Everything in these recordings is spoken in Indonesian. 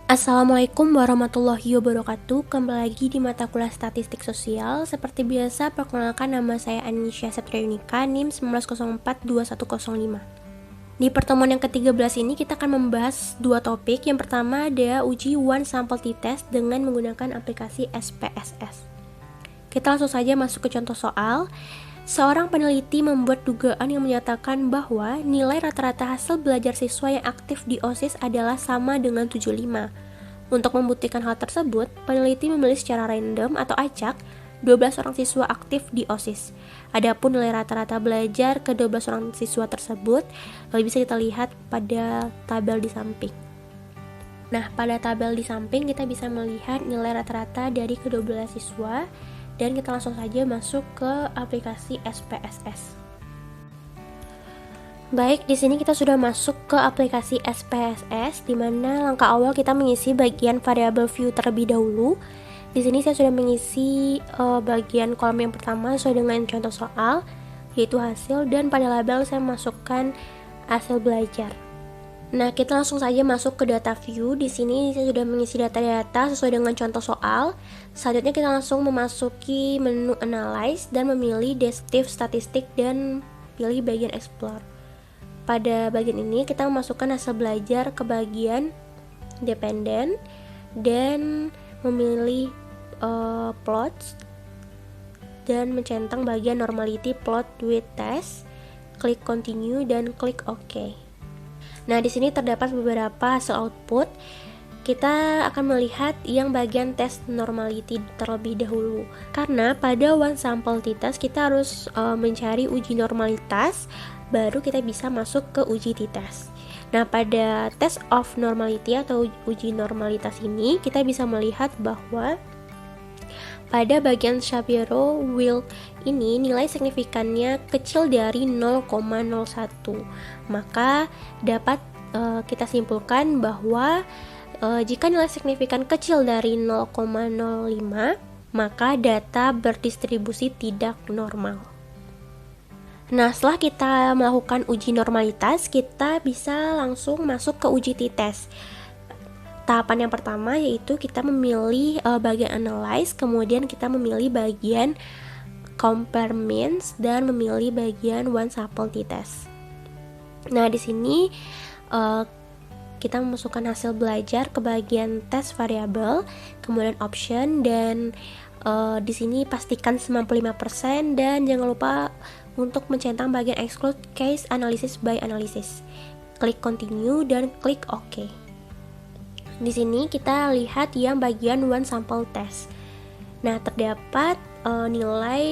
Assalamualaikum warahmatullahi wabarakatuh. Kembali lagi di mata kuliah statistik sosial. Seperti biasa, perkenalkan nama saya Anisha Septriunika, NIM 19042105. Di pertemuan yang ke-13 ini kita akan membahas dua topik. Yang pertama ada uji one sample t-test dengan menggunakan aplikasi SPSS. Kita langsung saja masuk ke contoh soal. Seorang peneliti membuat dugaan yang menyatakan bahwa nilai rata-rata hasil belajar siswa yang aktif di OSIS adalah sama dengan 75. Untuk membuktikan hal tersebut, peneliti memilih secara random atau acak 12 orang siswa aktif di OSIS. Adapun nilai rata-rata belajar ke 12 orang siswa tersebut bisa kita lihat pada tabel di samping. Nah, pada tabel di samping kita bisa melihat nilai rata-rata dari ke-12 siswa. Dan kita langsung saja masuk ke aplikasi SPSS. Baik, di sini kita sudah masuk ke aplikasi SPSS, di mana langkah awal kita mengisi bagian variabel view terlebih dahulu. Di sini saya sudah mengisi bagian kolom yang pertama sesuai dengan contoh soal, yaitu hasil, dan pada label saya masukkan hasil belajar. Nah, kita langsung saja masuk ke data view. Di sini saya sudah mengisi data-data sesuai dengan contoh soal. Selanjutnya kita langsung memasuki menu Analyze dan memilih Descriptive Statistik dan pilih bagian Explore. Pada bagian ini kita memasukkan hasil belajar ke bagian Dependent dan memilih Plots dan mencentang bagian Normality Plot with Test. Klik Continue dan klik OK. Nah, di sini terdapat beberapa hasil output. Kita akan melihat yang bagian tes normality terlebih dahulu. Karena pada one sample t-test kita harus mencari uji normalitas, baru kita bisa masuk ke uji t-test. Nah, pada test of normality atau uji normalitas ini kita bisa melihat bahwa pada bagian Shapiro-Wilk ini nilai signifikannya kecil dari 0,01. Maka dapat kita simpulkan bahwa jika nilai signifikan kecil dari 0,05, maka data berdistribusi tidak normal. Nah, setelah kita melakukan uji normalitas, kita bisa langsung masuk ke uji t-test. Tahapan yang pertama yaitu kita memilih bagian Analyze, kemudian kita memilih bagian Compare Means dan memilih bagian One Sample t-test. Nah, di sini kita memasukkan hasil belajar ke bagian test variabel, kemudian option, dan di sini pastikan 95% dan jangan lupa untuk mencentang bagian exclude case analysis by analysis. Klik continue dan klik OK. Di sini kita lihat yang bagian one sample test. Nah, terdapat nilai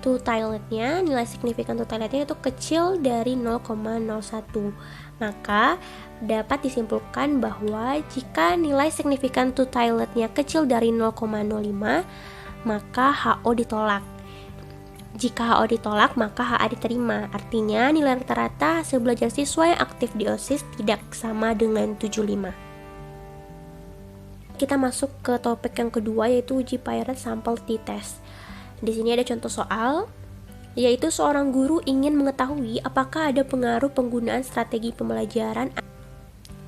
two-tilednya, nilai signifikan two-tilednya itu kecil dari 0,01. Maka dapat disimpulkan bahwa jika nilai signifikan two-tilednya kecil dari 0,05, maka HO ditolak. Jika HO ditolak, maka HA diterima. Artinya nilai rata-rata hasil belajar siswa yang aktif di OSIS tidak sama dengan 75. Kita masuk ke topik yang kedua, yaitu uji Paired Sample t-test. Di sini ada contoh soal, yaitu seorang guru ingin mengetahui apakah ada pengaruh penggunaan strategi pembelajaran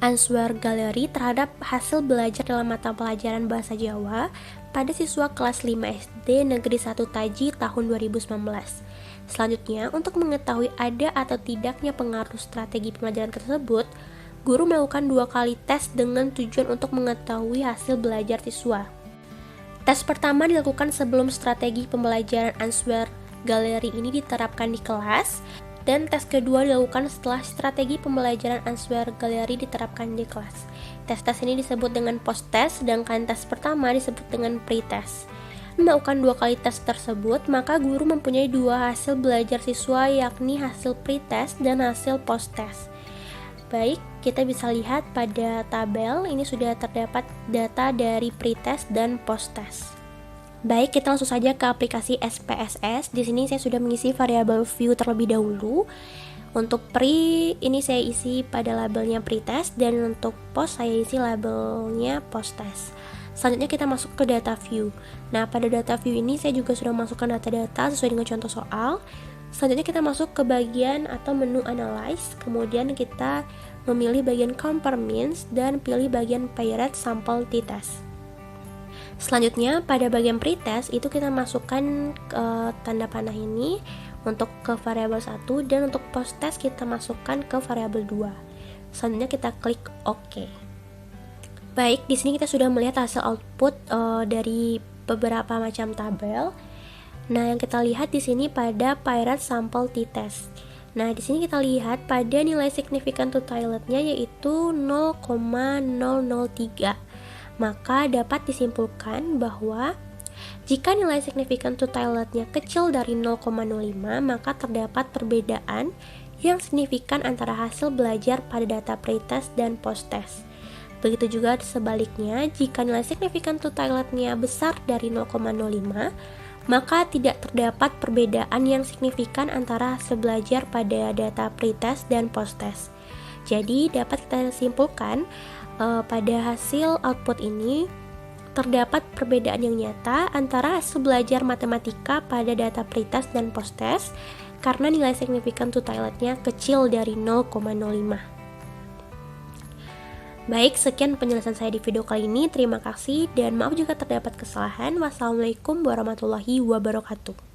Answer Gallery terhadap hasil belajar dalam mata pelajaran Bahasa Jawa pada siswa kelas 5 SD Negeri 1 Taji tahun 2019. Selanjutnya, untuk mengetahui ada atau tidaknya pengaruh strategi pembelajaran tersebut, guru melakukan 2 kali tes dengan tujuan untuk mengetahui hasil belajar siswa. Tes pertama dilakukan sebelum strategi pembelajaran Answer Gallery ini diterapkan di kelas, dan tes kedua dilakukan setelah strategi pembelajaran Answer Gallery diterapkan di kelas. Tes-tes ini disebut dengan post-test, sedangkan tes pertama disebut dengan pre-test. Melakukan 2 kali tes tersebut, maka guru mempunyai 2 hasil belajar siswa, yakni hasil pre-test dan hasil post-test. Baik, kita bisa lihat pada tabel ini sudah terdapat data dari pre-test dan post-test. Baik, kita langsung saja ke aplikasi SPSS. Di sini saya sudah mengisi variabel view terlebih dahulu. Untuk pre ini saya isi pada labelnya pre-test, dan untuk post saya isi labelnya post-test. Selanjutnya kita masuk ke data view. Nah, pada data view ini saya juga sudah masukkan data-data sesuai dengan contoh soal. Selanjutnya kita masuk ke bagian atau menu analyze, kemudian kita memilih bagian compare means dan pilih bagian paired sample t-test. Selanjutnya pada bagian pretest itu kita masukkan tanda panah ini untuk ke variabel 1 dan untuk post-test kita masukkan ke variabel 2. Selanjutnya kita klik OK. Baik, di sini kita sudah melihat hasil output dari beberapa macam tabel. Nah, yang kita lihat di sini pada paired sample t-test. Nah, di sini kita lihat pada nilai signifikan totaletnya yaitu 0,003. Maka dapat disimpulkan bahwa jika nilai signifikan totaletnya kecil dari 0,05, maka terdapat perbedaan yang signifikan antara hasil belajar pada data pretest dan post-test. Begitu juga sebaliknya, jika nilai signifikan totaletnya besar dari 0,05, maka tidak terdapat perbedaan yang signifikan antara hasil belajar pada data pretest dan post-test. Jadi dapat kita simpulkan pada hasil output ini terdapat perbedaan yang nyata antara hasil belajar matematika pada data pretest dan post-test karena nilai signifikan totaletnya kecil dari 0,05. Baik, sekian penjelasan saya di video kali ini. Terima kasih dan maaf jika terdapat kesalahan. Wassalamualaikum warahmatullahi wabarakatuh.